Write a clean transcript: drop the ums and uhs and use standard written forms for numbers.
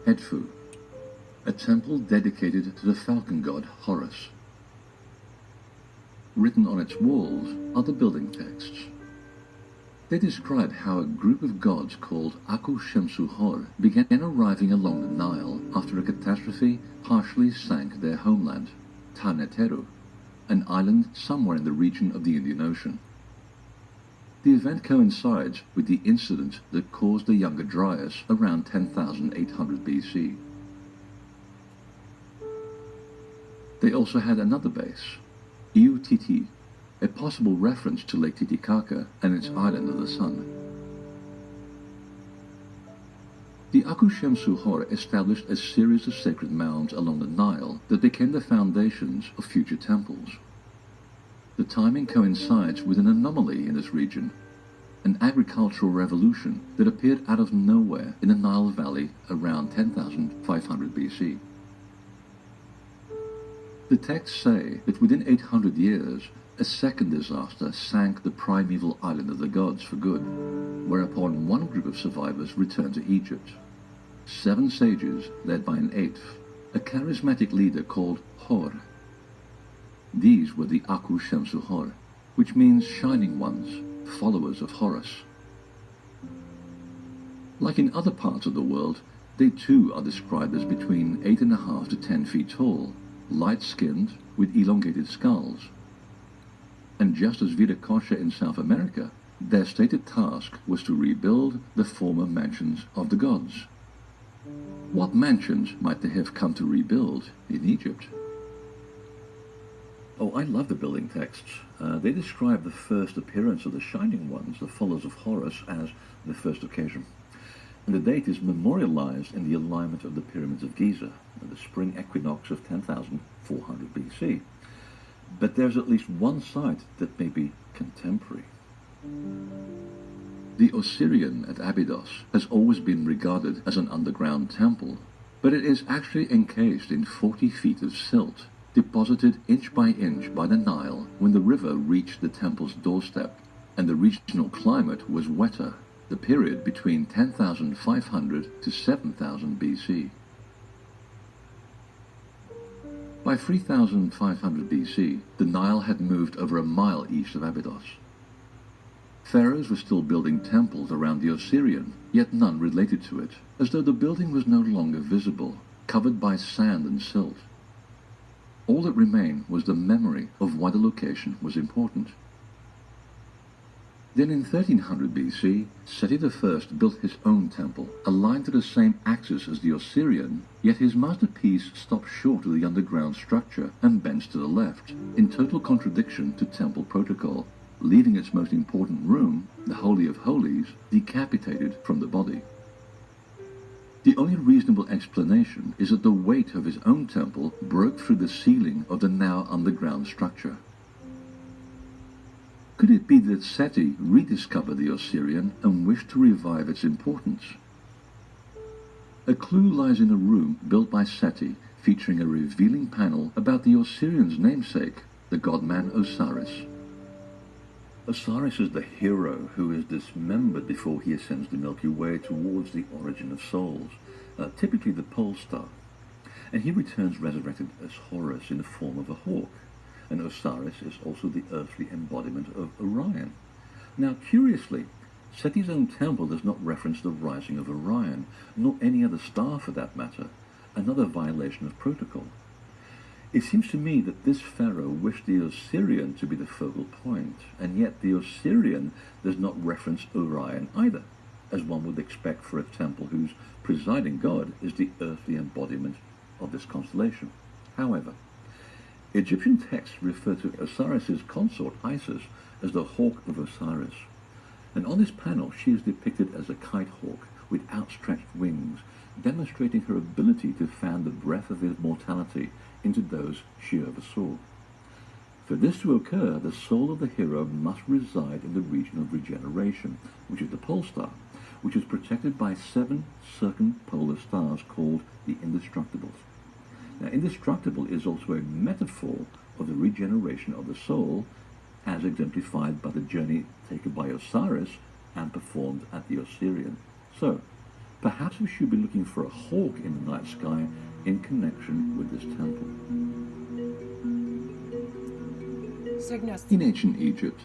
Edfu, a temple dedicated to the falcon god Horus. Written on its walls are the building texts. They describe how a group of gods called Aku Shemsu Hor began arriving along the Nile after a catastrophe partially sank their homeland, Taneteru, an island somewhere in the region of the Indian Ocean. The event coincides with the incident that caused the Younger Dryas around 10,800 BC. They also had another base, Iutiti, a possible reference to Lake Titicaca and its island of the sun. The Aku Shemsu Hor established a series of sacred mounds along the Nile that became the foundations of future temples. The timing coincides with an anomaly in this region, an agricultural revolution that appeared out of nowhere in the Nile Valley around 10,500 BC. The texts say that within 800 years, a second disaster sank the primeval island of the gods for good, whereupon one group of survivors returned to Egypt. 7 sages, led by an 8th, a charismatic leader called Hor. These were the Aku Shemsu Hor, which means shining ones, followers of Horus. Like in other parts of the world, they too are described as between 8.5 to 10 feet tall, light-skinned with elongated skulls. And just as Viracocha in South America, their stated task was to rebuild the former mansions of the gods. What mansions might they have come to rebuild in Egypt? Oh, I love the building texts. They describe the first appearance of the Shining Ones, the followers of Horus, as the first occasion. And the date is memorialized in the alignment of the pyramids of Giza, the spring equinox of 10,400 BC. But there's at least one site that may be contemporary. The Osirian at Abydos has always been regarded as an underground temple, but it is actually encased in 40 feet of silt, deposited inch by the Nile when the river reached the temple's doorstep, and the regional climate was wetter, the period between 10,500 to 7,000 BC. By 3,500 BC, the Nile had moved over a mile east of Abydos. Pharaohs were still building temples around the Osirian, yet none related to it, as though the building was no longer visible, covered by sand and silt. All that remained was the memory of why the location was important. Then in 1300 BC, Seti I built his own temple, aligned to the same axis as the Osirian, yet his masterpiece stopped short of the underground structure and bends to the left, in total contradiction to temple protocol, leaving its most important room, the Holy of Holies, decapitated from the body. The only reasonable explanation is that the weight of his own temple broke through the ceiling of the now underground structure. Could it be that Seti rediscovered the Osirian and wished to revive its importance? A clue lies in a room built by Seti, featuring a revealing panel about the Osirian's namesake, the godman Osiris. Osiris is the hero who is dismembered before he ascends the Milky Way towards the origin of souls, typically the pole star, and he returns resurrected as Horus in the form of a hawk. And Osiris is also the earthly embodiment of Orion. Now, curiously, Seti's own temple does not reference the rising of Orion, nor any other star for that matter, another violation of protocol. It seems to me that this pharaoh wished the Osirian to be the focal point, and yet the Osirian does not reference Orion either, as one would expect for a temple whose presiding god is the earthly embodiment of this constellation. However, Egyptian texts refer to Osiris's consort Isis as the Hawk of Osiris, and on this panel she is depicted as a kite hawk with outstretched wings, demonstrating her ability to fan the breath of immortality into those she oversaw. For this to occur, the soul of the hero must reside in the region of regeneration, which is the pole star, which is protected by 7 circumpolar stars called the Indestructibles. Now, indestructible is also a metaphor of the regeneration of the soul, as exemplified by the journey taken by Osiris and performed at the Osirian. So, Perhaps we should be looking for a hawk in the night sky in connection with this temple. In ancient Egypt,